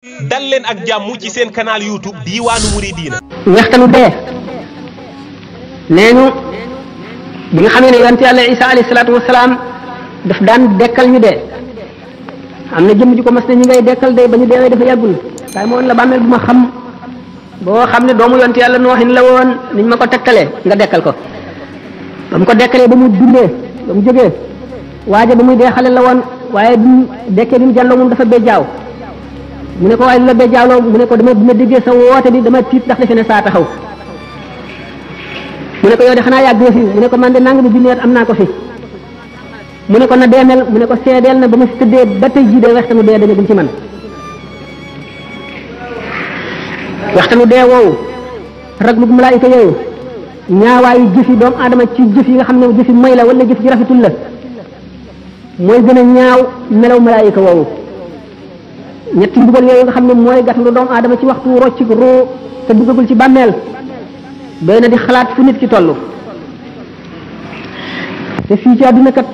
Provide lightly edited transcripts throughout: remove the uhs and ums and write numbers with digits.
dal leen ak jàmm ci seen canal YouTube Diiwaanu Muridiina. waxtanu dee neenu bi nga xamee ne yonent Yàlla Isa alayhi salaatu wasalaam daf daan dekkal ñu dee am na jëmm ji ko mas ne ñi ngay dekkal dee ba ñu deewee dafa yàggul waaye moo la bàmmeel bu ma xam boo xam ne doomu yonent Yàlla Nooxin la woon niñ ma ko tegtalee nga dekkal ko ba mu ko dekkalee ba mu dundee ba mu jógee waaja ba muy dee xale la woon waaye bi mu dekkee bi mu jàlloo moom dafa béjjaaw mu ne ko waaye lu la béjjaaloo mu ne ko dama déggee sa woote bi dama tiit ndax defe ne saa taxaw mu ne ko yow de xanaa yàgg fi mu ne ko man de nangami junni at am naa ko fi mu ne ko na deemel mu ne ko seedeel na ba ma fi tëddee ba tey jii de waxtanu dee dañagul ci man waxtanu dee woowu raglu malaayika yooyu ñaawaayu jëfi doomu aadama ci jëf yi nga xam ne jëfi may la wala jëf ji rafetul la mooy gën a ñaaw melaw malaayika woowu ñetti mbugal yooyu nga xam ne mooy gàttandu doomu aadama ci waxtu rocc roo te duggagul ci bàmmeel doy na di xalaat fu nit ki toll te fii ci àdduna kat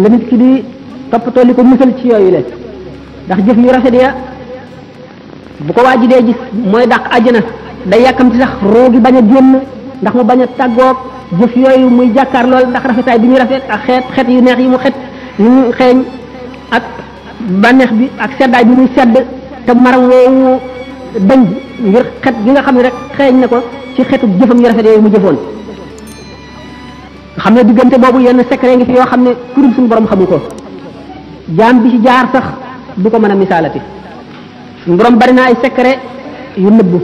la nit ki di toppatoo li ko musal ci yooyu le ndax jëf yu rafet ya bu ko waaji dee gis mooy dàq àjjana day yàkkamti sax roo gi bañ a génn ndax mu bañ a tàggoog jëf yooyu muy jàkkaar lool ndax rafetaay bi ñu rafet ak xeet yu neex yi mu xet yu ñu xeeñ ak bànneex bi ak seddaay bi muy sedd te maram woowu dañ ngir xet gi nga xam ne rek xeeñ na ko ci xetu jëfam yu rafet yooyu mu jëfoon nga xam ne diggante boobu yenn secret ngi fi yoo xam ne kuréel suñu borom xamu ko jaam bi ci jaar sax du ko mën a misaalati suñu borom bari na ay secret yu nëbbu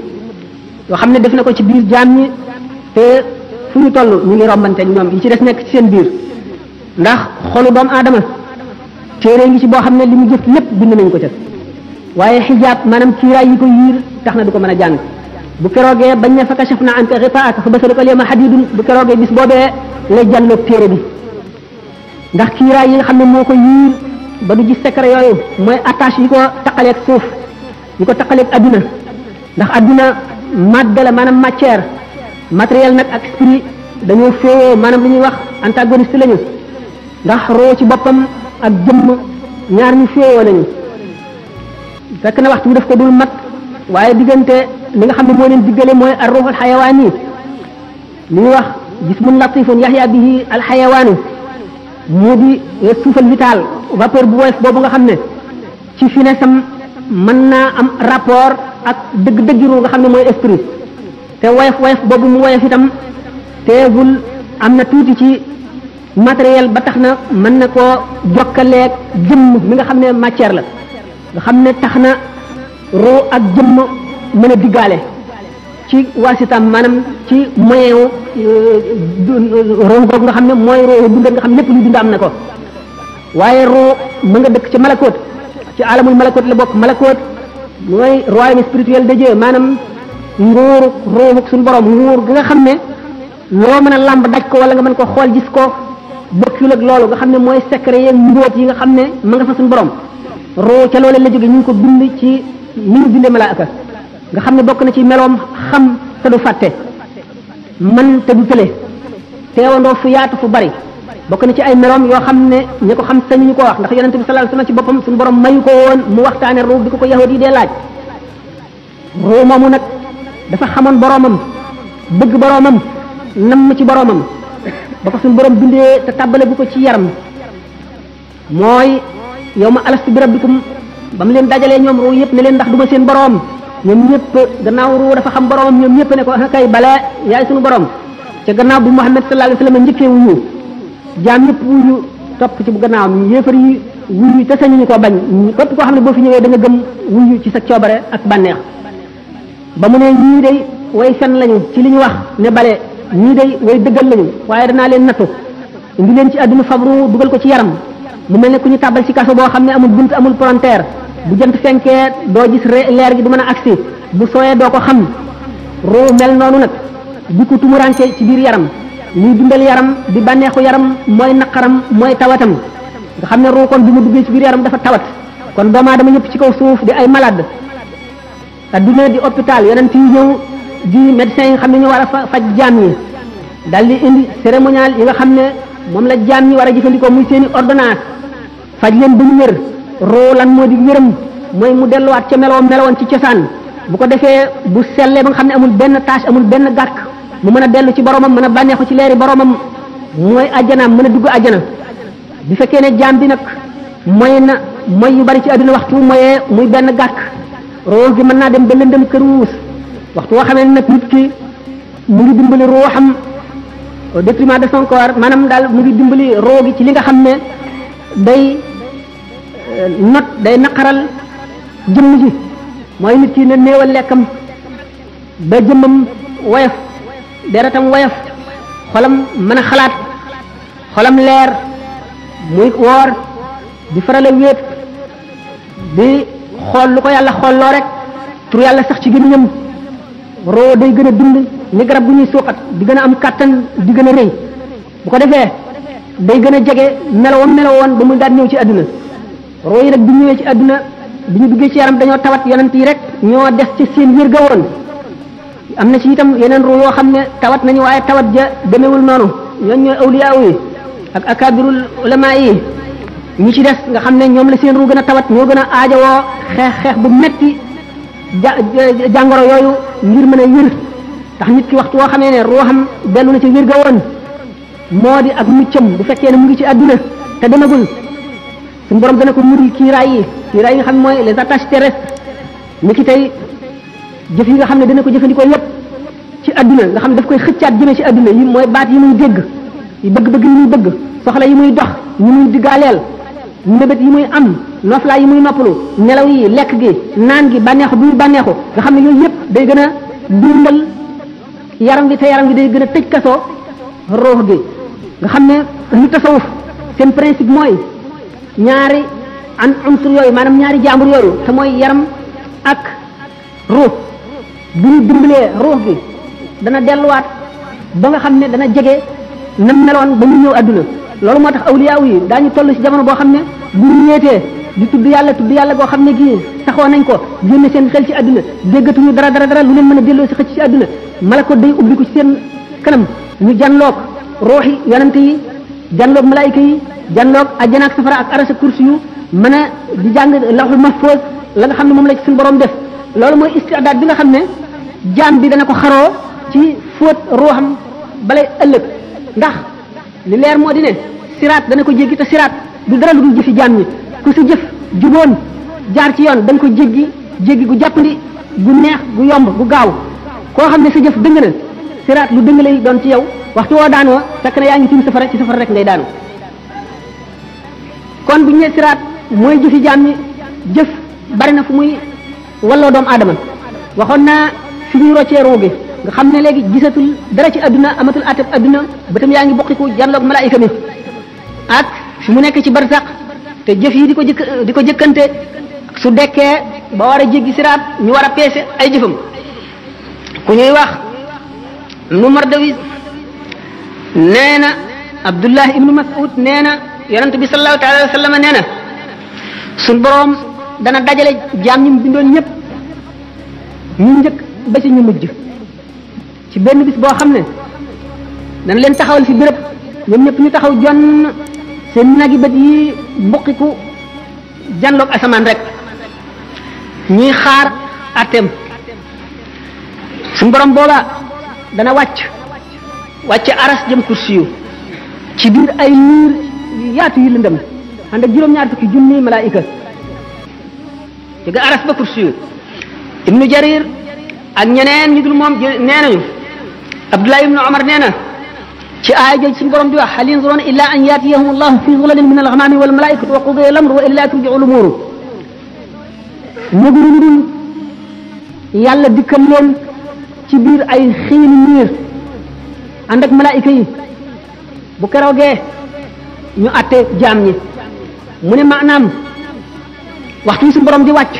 yoo xam ne def na ko ci biir jaam ñi te fu ñu toll ñu ngi rombante ñoom yi ci des nekk ci seen biir ndax xolu doomu aadama téere ngi ci boo xam ne li mu jëf lépp bind nañ ko ca waaye xijaab maanaam kiiraay yi ko yiir tax na du ko mën a jàng bu keroogee bañ ne fa kashafna anka ghitaa'aka fa basaruka al-yawma hadiidun bu keroogee bis boobee lay jàlloog téere bi ndax kiiraay yi nga xam ne moo ko yiir ba du gis secret yooyu mooy attache yi ko taqaleeg suuf yi ko taqaleeg adduna ndax adduna madde la maanaam matière matériel nag ak esprit dañoo féewoo maanaam li ñuy wax antagoniste lañu ndax roo ci boppam ak jëmm ñaar ñu féewoo lañu fekk na waxtu bi daf ko dul mat waaye diggante li nga xam ne moo leen diggale mooy ar ruuxul xayawaan yi li ñuy wax jismun latifun yaxya bihi al xayawaanu moo di suufal vital vapeur bu woyof boobu nga xam ne ci finessam mën naa am rapport ak dëgg-dëggi ruu nga xam ne mooy esprit te woyof boobu mu woyof itam teewul am na tuuti ci matériel ba tax na mën na koo jokkaleeg jëmm mi nga xam ne matière la nga xam ne tax na roo ak jëmm mën a diggaale ci waasitam maanaam ci moyen roo googu nga xam ne mooy roo dund nga xam ne lépp lu dund am na ko waaye roo mën nga dëkk ci malakoot ci alamul malakoot la bokk malakoot mooy royaume spirituel de Dieu maanaam nguuru roo suñu borom nguur gi nga xam ne loo mën a làmb daj ko wala nga mën ko xool gis ko bokkul ak loolu nga xam ne mooy secret yeeg mbóot yi nga xam ne ma nga fa suñu borom roo ca loolee la jóge ñu ngi ko bind ci ni ñu bindee malaaka nga xam ne bokk na ci meloom xam te du fàtte man te du tële teewandoo fu yaatu fu bari bokk na ci ay meloom yoo xam ne ñi ko xam sañu ñu ko wax ndax yonente bi sallallahu alayhi wasallam ci boppam suñu borom mayu ko woon mu waxtaane roo bi ko yahudi yi dee laaj roo moomu nag dafa xamoon boromam bëgg boromam namm ci boromam ba ko suñu borom bindee te tàbbale bu ko ci yaram mooy yow ma alastu bi rabbikum ba mu leen dajalee ñoom ruu yëpp ne leen ndax du ma seen borom ñoom ñëpp gannaaw ruu dafa xam boromam ñoom ñëpp ne ko kay bala yaay suñu borom ca gannaaw bu Muhammad sallallahu alayhi wasallam njëkkee wuyu jaam ñëpp wuyu topp ci bu gannaawam yéefar yi wuyu te sañuñu ko bañ képp koo xam ne boo fi ñëwee da nga gëm wuyu ci sa coobare ak bànneex ba mu ne ñii day way fen lañu ci li ñu wax ne bale ñii day way dëggal lañu waaye danaa leen nattu indi leen ci àdduna fabru dugal ko ci yaram mu mel ne ku ñu tàbbal ci kaso boo xam ne amul bunt amul frontière bu jant fenkee doo gis leer gi du mën a agsi bu sooyee doo ko xam ruu mel noonu nag di ko tumuranke ci biir yaram ñuy dundal yaram di bànneexu yaram mooy naqaram mooy tawatam nga xam ne ruu kon bi mu duggee ci biir yaram dafa tawat kon doomu aadama ñëpp ci kaw suuf di ay malade adduna di hôpital yonent yi ñëw di médecins yi nga xam ne ñu war a faj jaam ñi dal di indi cérémonial yi nga xam ne moom la jaam ñi war a jëfandikoo muy seeni ordonnance faj leen ba ñu wér roo lan moo di wéram mooy mu delluwaat ca meloon ci cosaan bu ko defee bu sellee ba nga xam ne amul benn tâche amul benn gàkk mu mën a dellu ci boromam mën a bànneexu ci leeri boromam mooy àjjanaam mën a dugg àjjana. bu fekkee ne jaam bi nag mooy yu bari ci àdduna waxtu mooyee muy benn gàkk roo gi mën naa dem ba lëndëm këruus waxtu woo xamee nag nit ki mu ngi dimbali ruuxam au détriment de son corps maanaam daal mu ngi dimbali roo gi ci li nga xam ne day naqaral jëmm ji mooy nit ki ne néewal lekkam ba jëmmam woyof deretam woyof xolam mën a xalaat xolam leer muy woor di farale wéet di xool lu ko yàlla xoolloo rek tur yàlla sax ci gémmiñam roo day gën a dund ni garab bu ñuy suuxat di gën a am kàttan di gën a rëy bu ko defee day gën a jege melowoon ba muy daan ñëw ci àdduna roo yi nag bi ñëwee ci àdduna bi ñu duggee ci yaram dañoo tawat yonent yi rek ñoo des ci seen wér ga woon am na ci itam yeneen roo yoo xam ne tawat nañu waaye tawat ja demewul noonu ñooñ ñooy awliyaa yi ak akabirul ulama yi ñi ci des nga xam ne ñoom la seen ruu gën a tawat ñoo gën a aajowoo xeex bu metti jàngoro yooyu ngir mën a wér tax nit ki waxtu woo xamee ne ruuxam dellu na ci wér ga woon moo di ak muccam bu fekkee ne mu ngi ci àdduna te demagul suñu borom dana ko muri kiiraay yi nga xam ne mooy les attaches terrestres ni ki tey jëf yi nga xam ne dana ko jëfandikoo yépp ci àdduna nga xam ne daf koy xëccaat jëmee ci àdduna yi mooy baat yi muy dégg yi bëgg-bëgg yi muy bëgg soxla yi muy dox yi muy diggaaleel mbébét yi muy am noflaay yi muy noppalu nelaw yi lekk gi naan gi bànneexu bi muy bànneexu nga xam ne yooyu yépp day gën a dundal yaram gi te yaram gi day gën a tëj kasoo ruux gi nga xam ne ñu tasawuf seen principe mooy ñaari an unsur yooyu maanaam ñaari jaambur yooyu te mooy yaram ak ruux bu ñu dimbalee ruux gi dana delluwaat ba nga xam ne dana jege na meloon ba mu ñëw adduna loolu moo tax awliyaaw yi daañu toll ci jamono boo xam ne bu ñu wéetee di tudd yàlla goo xam ne gii saxoo nañ ko génne seen xel ci adduna déggatuñu dara lu leen mën a delloo si xëcc ci adduna malako day ubbi ko ci seen kanam ñu janloog ruuxi yonante yi janloog malaayika yi janloog àjjana ak safara ak arasa kursi yu mën a di jàng lawhul mahfuz la nga xam ne moom la ci suñu borom def loolu mooy istidaad bi nga xam ne jaam bi dana ko xaroo ci fóot ruuxam balay ëllëg ndax li leer moo di ne siraat dana ko jéggi te siraat du dara lu dul jëfi jaam ñi ku si jëf juboon jaar ci yoon dañ ko jéggi gu jàppandi gu neex gu yomb gu gaaw koo xam ne sa jëf dëng na siraat lu dëng lay doon ci yow waxtu woo daanoo fekk na yaa ngi tiim safara ci safara rek ngay daanu kon bu ñu nee siraat mooy jëfi jaam ñi jëf bari na fu muy walloo doomu aadama waxoon naa fi ñuy roccee ruu gi nga xam ne léegi gisatul dara ci adduna amatul ateb adduna bëtam yaa ngi bokkiku janloog malaayika mi ak fi mu nekk ci barsaq te jëf yi di ko jëkkante su dekkee ba war a jéggi siraat ñu war a peese ay jëfam ku ñuy wax nu Mardawi nee na Abdullah ibnu Mas'ud nee na yonent bi sallallahu taala wa sallam nee na suñ boroom dana dajale jaam ñi mu bindoon ñëpp ñu njëkk ba ci ñu mujj ci benn bis boo xam ne dana leen taxawal fi béréb ñoom ñëpp ñu taxaw jonn seen nagi bët yi mbuqiku janloog asamaan rek ñuy xaar atem suñ borom booba dana wàcc aras jëm kursiyu ci biir ay niir yu yaatu yu lëndëm ànd ak juróom-ñaar fukki junni malaayika ci ga aras ba kursiyu ibnu jarir ak ñeneen ñu dul moom nee nañu abdullah ibnu omar nee na ci aaya jooju suñu borom di wax hal yanzuruna illa an yatiyahum allahu fi zulalin min alghamami wal malaikatu wa qudiya al-amru wa illa turji'u al-umuru ñëguru ñu dul yàlla dikkal leen ci biir ay xiini niir ànd ak malaayika yi bu keroogee ñu atte jaam ñi mu ne maanaam waxtu yi suñu borom di wàcc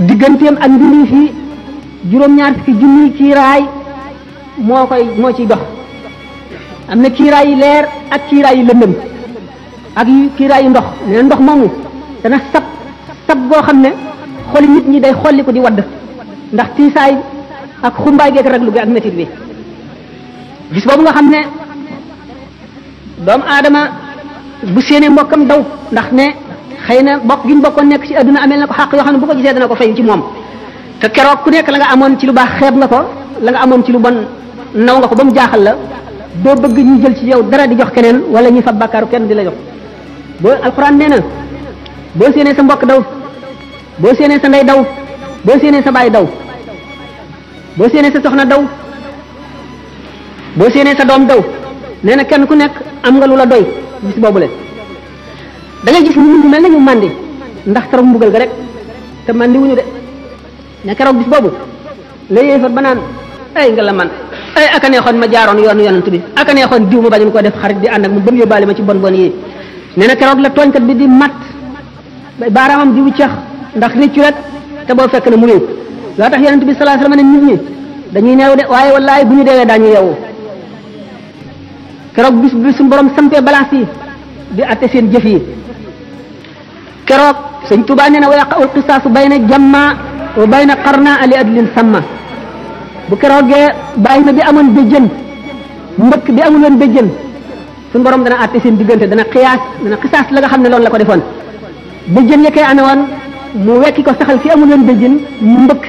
digganteem ak mbiri fi juróom-ñaar fukki junni kiiraay moo ciy dox am na kiiraay yi leer ak kiiraay yi lëndëm ak yu kiiraay yu ndox nee ndox moomu dana sab goo xam ne xoli nit ñi day xolli ko di wadd ndax tiisaay ak xumbaay geek raglu gi ak métit bi gis boobu nga xam ne doomu aadama bu séenee mbokkam daw ndax ne xëy na bokk gi ñu bokkoon nekk ci adduna amel na ko xàq yoo xam ne bu ko gisee dana ko fay ci moom te keroog ku nekk la nga amoon ci lu baax xeeb nga ko la nga amoon ci lu bon naw nga ko ba mu jaaxal la doo bëgg ñu jël ci yow dara di jox keneen wala ñuy fab bàkkaaru kenn di la jox boo alxuraan nee na boo séenee sa mbokk daw boo séenee sa ndey daw boo séenee sa baay daw boo séenee sa soxna daw boo séenee sa doom daw nee na kenn ku nekk am nga lu la doy bis boobule da ngay gis ñu mel na ñu màndi ndax taram mbugal ga rek te màndi wuñu de ne keroog bis boobu la yéefar ba naan ay nga la man ay aka neexoon ma jaaroon yoonu yonent bi aka neexoon diw ma bañu ko def xarit di ànd ak mu ba mu yóbbaale ma ci bon bon yi nee na keroog la tooñkat bi di mat baaraamam di wuccax ndax réccu rek te boo fekk na mu réew loo tax yonent bi sallallahu alayhi wasallam ne nit ñi dañuy neew de waaye wallaay bu ñu deewee daañu yeewu keroog bis bi suñu borom sampee balance yi di atte seen jëf yi keroog sëñ Tuubaa nee na wa yaqa'ul qisaasu bayna jamma wa bayna qarna ali adlin samma bu keroogee bàyyi na bi amoon béjjën mbëkk bi amul woon béjjën suñu borom dana atte seen diggante dana xisaas la nga xam ne loolu la ko defoon béjjën ya koy amee woon mu wekki ko saxal fi amul woon béjjën mu mbëkk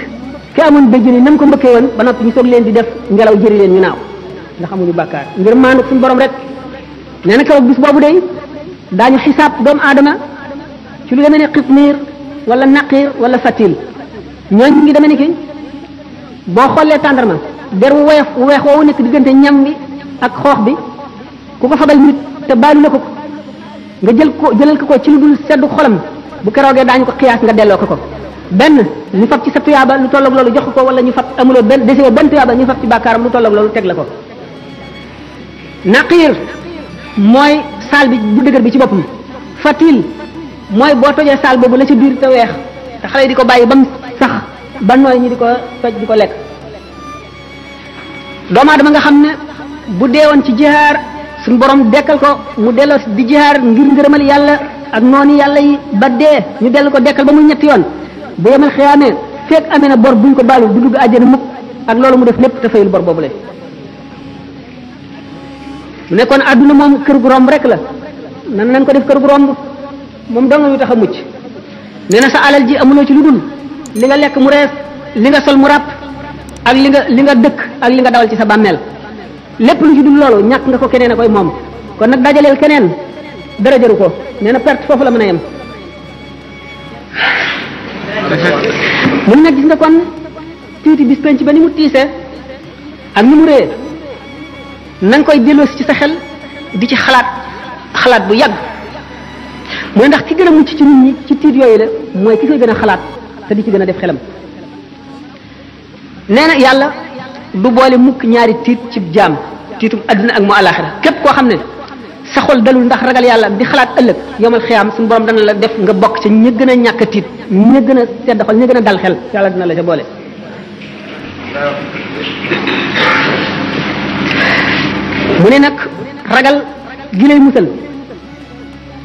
ki amoon béjjën yi nam ko mbëkkee woon ba noppi ñu soog leen di def ngelaw jëri leen ñu naaw ndax amuñu bàkkaar ngir maandu suñu borom rek nee na keroog bis boobu day daañu xisaab doomu aadama ci lu demee ne xitmiir wala naqiir wala fatil ñooñu ngi demee ni ki boo xoolee tàndarma der wu weex woowu nekk diggante ñam bi ak xoox bi ku ko fabal nit te baalu la ko nga jëlal ko ci lu dul seddu xolam bu keroogee daañu ko xiyaas nga delloo ko benn ñu fab ci sa tuyaaba lu tolloog loolu jox ko wala ñu fab amuloo benn desee benn tuyaaba ñu fab ci bàkkaaram lu tolloog loolu teg la ko naqiir mooy saal bi bu dëgër bi ci boppam fatil mooy boo tojee saal boobu la ci biir te weex te xale yi di ko bàyyi ba mu sax ba nooy ñi di ko toj di ko lekk doomu aadama nga xam ne bu deewoon ci jihaar suñu borom dekkal ko mu delloo di jihaar ngir ngërëmal yàlla ak noonu yàlla yi ba dee ñu dellu ko dekkal ba muy ñetti yoon bu yemal xiyaamee fekk amee na bor buñ ko baalu du dugg àjjana mukk ak loolu mu def lépp te fayul bor boobu le mu nekkoon àdduna moom kër gu romb rek la nan nañ ko def kër gu romb moom dong ñu tax a mucc nee na sa alal ji amuloo ci lu dul li nga lekk mu rees li nga sol mu ràpp ak li nga dëkk ak li nga dawal ci sa bàmmeel lépp lu ci dul loolu ñàkk nga ko keneen a koy moom kon nag dajaleel keneen dara jëru ko nee na perte foofu la mën a yem mun nag gis nga kon tuuti bis penc ba ni mu tiise ak ni mu réye na nga koy delloosi ci sa xel di ci xalaat bu yàgg mooy ndax ki gën a mucc ci nit ñi ci tiit yooyu la mooy ki koy gën a xalaat te di ci gën a def xelam nee na yàlla du boole mukk ñaari tiit ci jaam tiitum adduna ak mu alaxira képp koo xam ne sa xol dalul ndax ragal yàlla di xalaat ëllëg yomal xiyaam suñu borom dana la def nga bokk ci ña gën a ñàkk a tiit ña gën a sedd xol ña gën a dal xel yàlla dina la ca boole mu ne nag ragal gi lay musal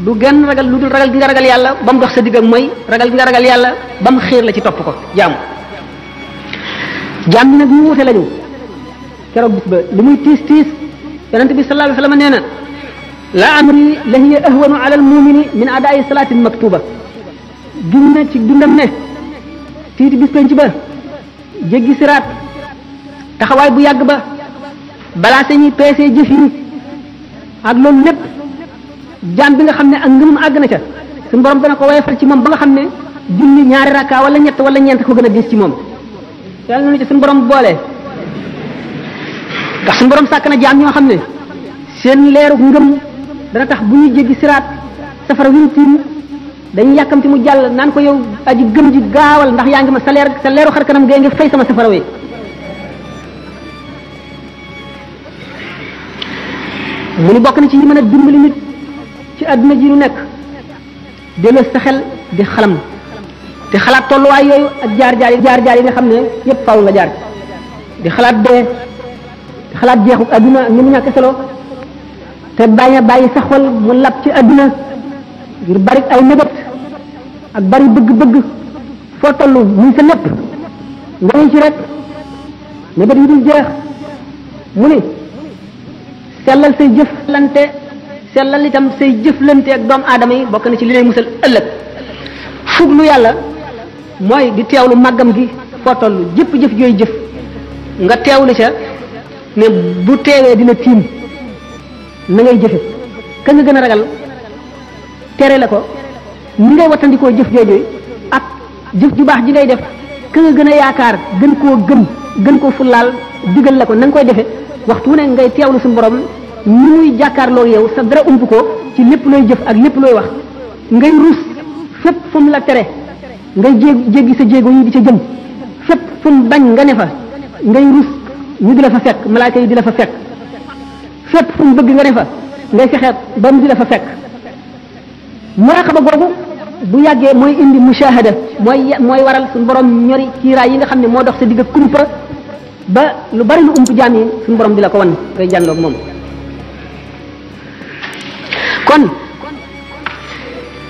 du genn ragal lu dul ragal gi nga ragal yàlla ba mu dox sa digg ak mooy ragal gi nga ragal yàlla ba mu xiir la ci topp ko jaamu jaam bi nag ñu wute lañu keroog bis ba li muy tiis tiis yonent bi sallallahu alayhi wa sallam nee na la amri la hiya ahwanu ala almumini min adaa'i salatin maktuba gin na ci dundam ne tiiti bis penc ba jéggi siraat taxawaay bu yàgg ba balaa sañuy peesee jëf yi ak loolu lépp jaam bi nga xam ne ak ngëmum àgg na ca suñu borom dana ko woyofal ci moom ba nga xam ne julli ñaari rakka wala ñett wala ñeent ko gën a diis ci moom yàlla na ci suñu borom boole ndax suñu borom sàkk na jaam ñoo xam ne seen leeru ngëm dana tax bu ñuy jéggi siraat safara wi ñu tiim dañuy yàkkamti mu jàll naan ko yow aji gëm ji gaawal ndax yaa ngi ma sa leeru xar kanam gee ngi fay sama safara wi mu ni bokk na ci yi mën a dimbali nit ci àdduna ji nu nekk delloo sa xel di xalam di xalaat tolluwaay yooyu ak jaar-jaar yi nga xam ne yépp faaw nga jaar di xalaat dee di xalaat jeexu àdduna ak ni mu ñàkk solo te bañ a bàyyi sa xol mu lab ci àdduna ngir bari ay mébét ak bari bëgg-bëgg foo toll muy sa lépp nga ngi ci rek mébét yi dul jeex mu ni sellal say jëflante sellal itam say jëflante ak doomu aadama yi bokk na ci li lay musal ëllëg fuglu yàlla mooy di teewlu màggam gi foo toll jëpp jëf jooy jëf nga teewlu ca ne bu teewee dina tiim na ngay jëfe ka nga gën a ragal tere la ko ni ngay wattandikoo jëf jooju ak jëf ju baax ji ngay def ka nga gën a yaakaar gën koo gëm gën koo fullaal digal la ko na nga koy defe waxtu wu ne ngay teewlu suñu borom ni muy jàkkaarloo yow sa dara ump ko ci lépp looy jëf ak lépp looy wax ngay rus fépp fu mu la tere ngay jéggi sa jéego yi di ca jëm fépp fu mu bañ nga ne fa ngay rus ñu di la fa fekk malaaka yi di la fa fekk fépp fu mu bëgg nga ne fa ngay fexeet ba mu di la fa fekk muraqaba googu bu yàggee mooy indi mushahada mooy waral suñu borom ñori kiiraay yi nga xam ne moo dox sa digg kumpa ba lu bari lu ump jaam yi suñu borom di la ko wan ngay jàndoog moom kon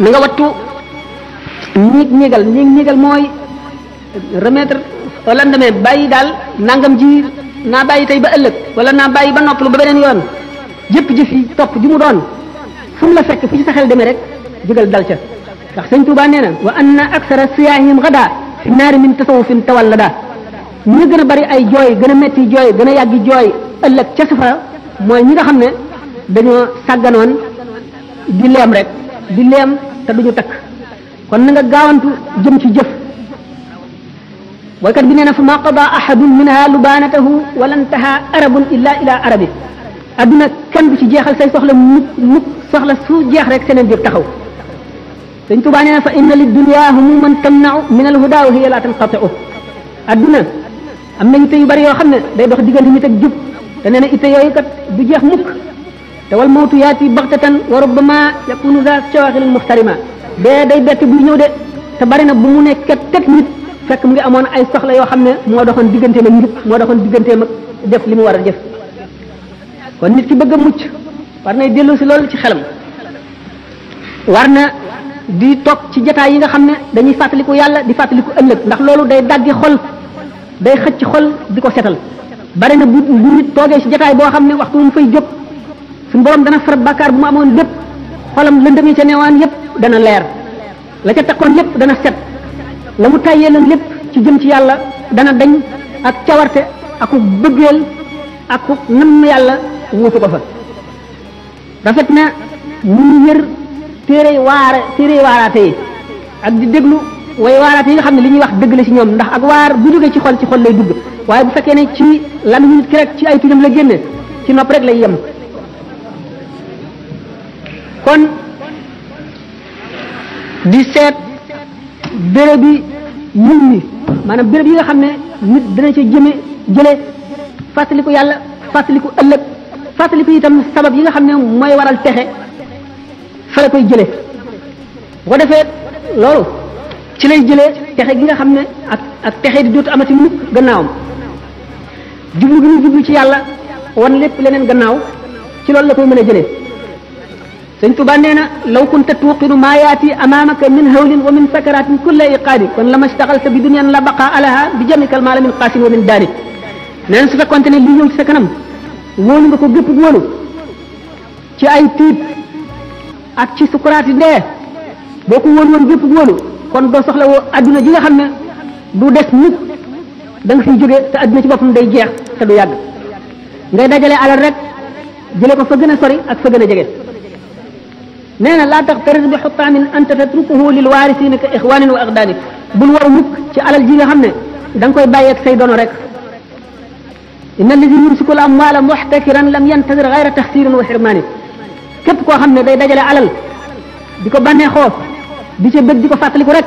na nga wattu ñiigal mooy remettre au lendemain bàyyi daal nangam ji naa bàyyi tey ba ëllëg wala naa bàyyi ba noppalu ba beneen yoon jëpp jëf yi topp ji mu doon fu mu la fekk fu ci sa xel demee rek jógal dal ca ndax sëñ Tuubaa nee na wa anna aksara siyaahim gada fi naari min tasawufin tawallada ñi gën a bari ay jooy gën a metti jooy gën a yàggi jooy ëllëg ca safara mooy ñi nga xam ne dañoo sàgganoon di leem rek di leem te duñu takk kon na nga gaawantu jëm ci jëf waykat bi nee na fa ma qada ahadun minha lubanatahu wala ntaha arabun illa ila arabi adduna kenn du ci jeexal say soxla mukk soxla su jeex rek seneen jëf taxaw sëñ Tuubaa nee na fa inna li dunya humuman tamna'u min al huda wa hiya la tanqati'u adduna am na itte yu bari yoo xam ne day dox diggante nit ak jub te nee na itte yooyu kat du jeex mukk te wal mawtu yaati baxtatan wa rubbama yakunu za shawaghil muhtarima bee day bett buy ñëw de te bari na bu mu nekk tet nit fekk mu ngi amoon ay soxla yoo xam ne moo doxoon digganteem ak njub moo doxoon digganteem ak def li mu war a def kon nit ki bëgg a mucc war nay dellu si loolu ci xelam war na di toog ci jataay yi nga xam ne dañuy fàttaliku yàlla di fàttaliku ëllëg ndax loolu day daggi xol day xëcc xol di ko setal bari na bu nit toogee ci jataay boo xam ne waxtu mu fay jóg suñu borom dana far bàkkaar bu mu amoon lépp xolam lëndëm yi ca newaan yépp dana leer la ca takkoon yépp dana set la mu tàyyee lan lépp ci jëm ci yàlla dana dañ ak cawarte aku bëggeel aku namm yàlla wuutu ko fa rafet na mu yër téere waaraate yi ak di déglu way waaraate yi nga xam ne li ñuy wax dëgg la ci ñoom ndax ak waar bu jógee ci xol lay dugg waaye bu fekkee ne ci lan nit ki rek ci ay tuñam la génne ci nopp rek lay yem kon di seet béréb bi yiw mi maanaam béréb yi nga xam ne nit dana ca jële fàttaliku yàlla fàttaliku ëllëg fàttaliku itam sabab yi nga xam ne mooy waral texe fa la koy jële bu ko defee loolu ci lay jëlee texe gi nga xam ne ak texe di dootu amati mukk gannaawam jublu gi mu jublu ci yàlla wan lépp leneen gannaaw ci loolu la koy mën a jëlee sëñ Tuubaa nee na law kunta tuuqinu maa yaati amaamaka min hawlin wa min sakaratin kulla iqaadi kon lama staxalta bi dunyan la baqa alaha bi jamikal maala min qaasin wa min daani nee na su fekkonte ne li ñëw ci sa kanam wóolu nga ko gépp wóolu ci ay tiit ak ci sukuraati ndee boo ko wóolu woon gépp wóolu kon doo soxla woo adduna ji nga xam ne du des mukk da nga fiy jógee te adduna ci boppam day jeex te du yàgg ngay dajale alal rek jële ko fa gën a sori ak fa gën a jege nee na laa taxtaris bi xuttaamin anta tatrukuhu lil waarisiina ka ixwaanin wa aqdaani bul war mukk ci alal ji nga xam ne da nga koy bàyyeeg say dono rek inna alladi yumsiku al amwaala muxtakiran lam yantadir gayra taxsirin wa xirmaani képp koo xam ne day dajale alal di ko bànneexoo di ca bëgg di ko fàttaliku rek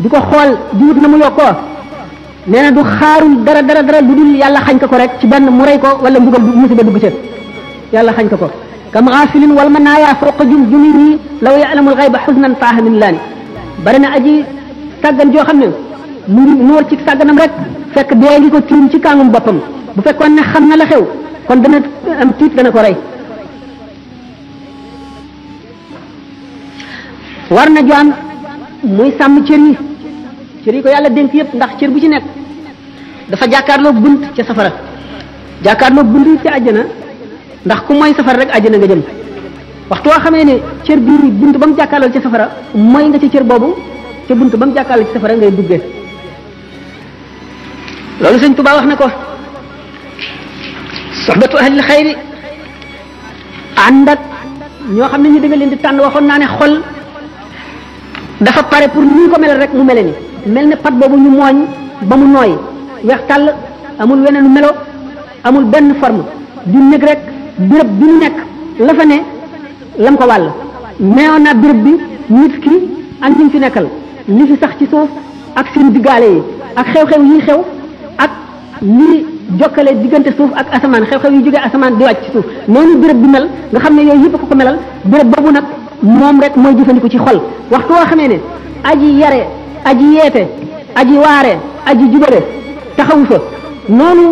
di ko xool di wut na mu yokkoo nee na du xaarul dara lu dul yàlla xañ ko rek ci benn mu rey ko wala mbugal musiba dugg ca yàlla xañ ko kam gaafilin wal manaaya fawqa jumjumihi law ya'lamul ghayba huznan faaha min laani bari na aji sàggan joo xam ne mu ngi noor ci sàgganam rek fekk dee ngi ko tiim ci kàngum boppam bu fekkoon ne xam na la xew kon dana am tiit dana ko rey war na jaam muy sàmm cër yi ko yàlla dénk yëpp ndax cër bu ci nekk dafa jàkkaarloo bunt ca safara jàkkaarloo bunt ci àjjana ndax ku mooy safara rek àjjana nga jëm waxtu woo xamee ne cër bii bunt ba mu jàkkaarloo ca safara mooy nga ci cër boobu ca bunt ba mu jàkkaarloo ci safara ngay duggee loolu sëñ Tuubaa wax na ko soxbatu ahlil xayri ànd ak ñoo xam ne ñu danga leen di tànn waxoon naa ne xol dafa pare pour ni ñu ko melal rek mu mele ni mel ne pat boobu ñu mooñ ba mu nooy weex tàll amul weneen melo amul benn forme du nekk rek béréb bi ñu nekk la fa ne lam ko wàll neewoon naa béréb bi nit ki ak ñi fi nekkal li fi sax ci suuf ak seen diggaale yi ak xew-xew yi xew ak li jokkale diggante suuf ak asamaan xew-xew yi jógee asamaan di wàcc ci suuf noonu béréb bi mel nga xam ne yooyu yëpp ko melal béréb boobu nag moom rek mooy jëfandiku ci xol waxtu woo xamee ne aji yare aji yeete aji waare aji jubale taxawu fa noonu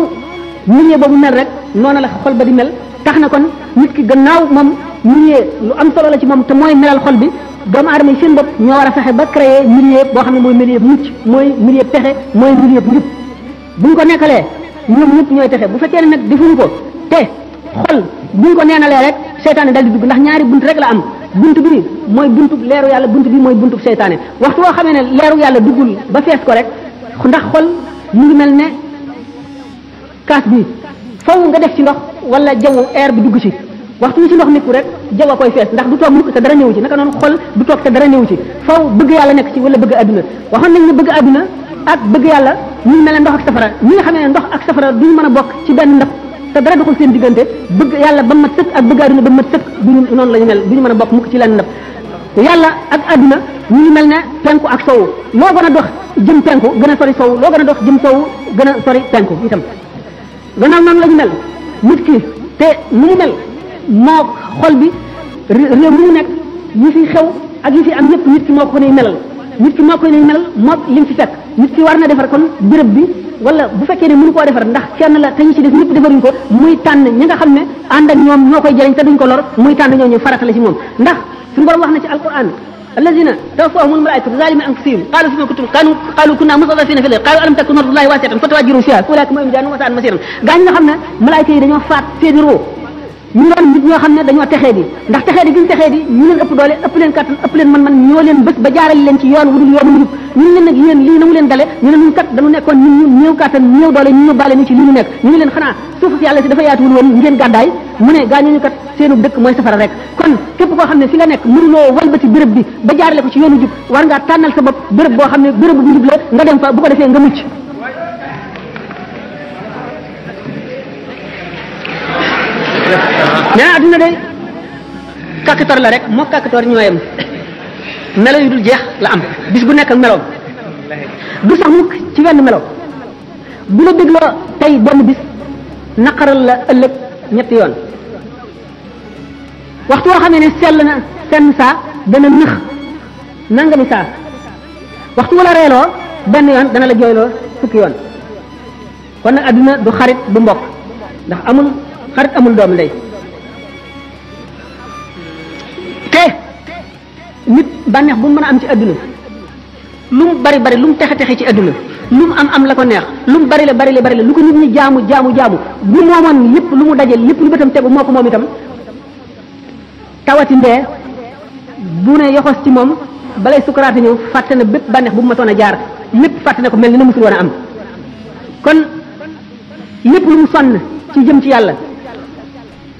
milieu boobu mel rek noonu la xol ba di mel tax na kon nit ki gannaaw moom milieu lu am solo la ci moom te mooy melal xol bi doomu aadama yi seen bopp ñoo war a fexe ba créer milieu boo xam ne mooy milieu mucc mooy milieu pexe mooy milieu njub buñ ko nekkalee ñoom ñëpp ñooy texe bu fekkee ne nag defuñu ko te xol buñ ko neenalee rek seytaane dal di dugg ndax ñaari bunt rek la am bunt bi mooy buntu leeru yàlla bunt bi mooy buntu seytaane waxtu woo xamee ne leeru yàlla duggul ba fees ko rek ndax xol mu ngi mel ne kaas bi faw nga def ci ndox wala jaww air bi dugg ci waxtu wi ci ndox nekku rek jaww a koy fees ndax du toog mukk te dara néew ci naka noonu xol du toog te dara néew ci faw bëgg yàlla nekk ci wala bëgg adduna waxoon nañ ne bëgg adduna ak bëgg yàlla ñu mel ne ndox ak safara ñi nga xam ne ndox ak safara duñu mën a bokk ci benn ndab te dara doxul seen diggante bëgg yàlla ba mat sëkk ak bëgg adduna ba mat sëkk duñu noonu la ñu mel duñu mën a bokk mukk ci lenn ndab yàlla ak adduna ñu ngi mel ne penku ak sowu loo gën a dox jëm penku gën a sori sowu loo gën a dox jëm sowu gën a sori penku itam gannaaw noonu la ñu mel nit ki te nu mu mel moo xol bi réew mi mu nekk yi fi xew ak yi fi am yëpp nit ki moo ko nuy melal nit ki moo ko nuy melal moo lim fi fekk nit ki war na defar kon béréb bi wala bu fekkee ne mënu koo defar ndax kenn la te ñu ci def ñëpp defaruñ ko muy tànn ñi nga xam ne ànd ak ñoom ñoo koy jëriñ te duñ ko lor muy tànn ñooñu farata la ci moom ndax suñu borom wax na ci alquran الذين توفاهم الملائكة ظالمي أنفسهم قالوا فيما كنتم قالوا كنا مستضعفين في الأرض قالوا ألم تكن أرض الله واسعة فتهاجروا فيها فأولئك هم جاءوا وساء مصيرا gaañ nga xam ne malaayka yi dañoo faat seeni roo ñu doon nit ñoo xam ne dañoo texee di ndax texee di gi ñu texee di ñu leen ëpp doole ëpp leen kattan ëpp leen man ñoo leen bés ba jaarale leen ci yoon wudul yoonu njub ñu leen nag yéen lii na mu leen dale ñu ne ñun kat dañu nekkoon ñun ñu néew kattan néew doole ñu yóbbaale ñu ci li ñu nekk ñu ne leen xanaa suuf si yàlla si dafa yaatuwul woon ngeen gàddaay mu ne gaañooñu kat seenu dëkk mooy safara rek kon képp koo xam ne fi la nekk mënuloo walbati béréb bi ba jaarale ko ci yoonu jub war ngaa tànnal sa bopp béréb boo xam ne béréb bu jub la nga dem fa bu ko defee nga mucc nee na adduna de kàkkator la rek moo kàkkator ñooyam melo yu dul jeex la am bis bu nekk ak meloom du sax mukk ci wenn melo bu la dégloo tey benn bis naqaral la ëllëg ñetti yoon waxtu woo xamee ne sell na senn saa dana nëx nangami saa waxtu wala reeloo benn yoon dana la jooyloo fukki yoon kon nag adduna du xarit du mbokk ndax amul xarit amul doomu ndey te nit bànneex bu mu mën a am ci adduna lu mu bari bari lu mu texe texe ci adduna lu mu am la ko neex lu mu bari la lu ko nit ñi jaamu bu moomoon lépp lu mu dajeel lépp lu bëtam tegu moo ko moom itam tawati ndee bu ne yoxos ci moom balay sukaraate ñëw fàtte na bépp bànneex bu mu matoon a jaar lépp fàtte na ko mel ni na musul woon a am kon lépp lu mu sonn ci jëm ci yàlla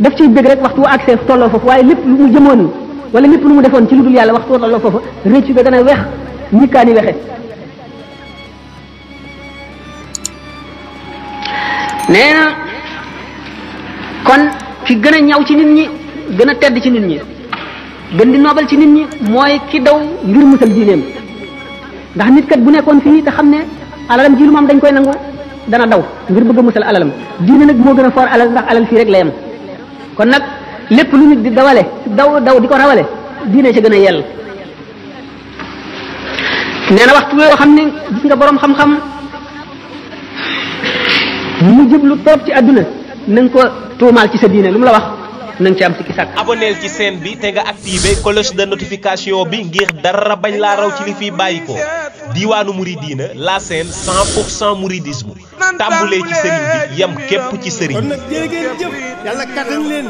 daf ciy bëgg rek waxtu wu accès tolloo foofu waaye lépp lu mu jëmoon wala lépp lu mu defoon ci lu dul yàlla waxtu wu tolloo foofu réccu ga gën a wex ñikkaani wexe nee na kon ki gën a ñaw ci nit ñi gën a tedd ci nit ñi gën di noobal ci nit ñi mooy ki daw ngir musal diineem ndax nit kat bu nekkoon fii te xam ne alalam ji lu moom dañ koy nangu dana daw ngir bëgg a musal alalam diine nag moo gën a foor alal ndax alal fii rek la yem kon nag lépp lu nit di dawale daw di ko rawale diine ca gën a yell nee na waxtu yoo xam ne gis nga boroom xam-xam mu jublu toog ci àdduna na nga ko tuumaal ci sa diine lu mu la wax na nga ci am sikki sàkk abonneel ci chaîne bi te nga activé cloche de notification bi ngir dara bañ laa raw ci li fiy bàyyi ko Diiwaanu Mouridina la chaîne 100% mouridisme tàmbulee ci sëriñ bi yem képp ci sëriñ bi. kon nag jërë ngeen jëf yàlla kattan leen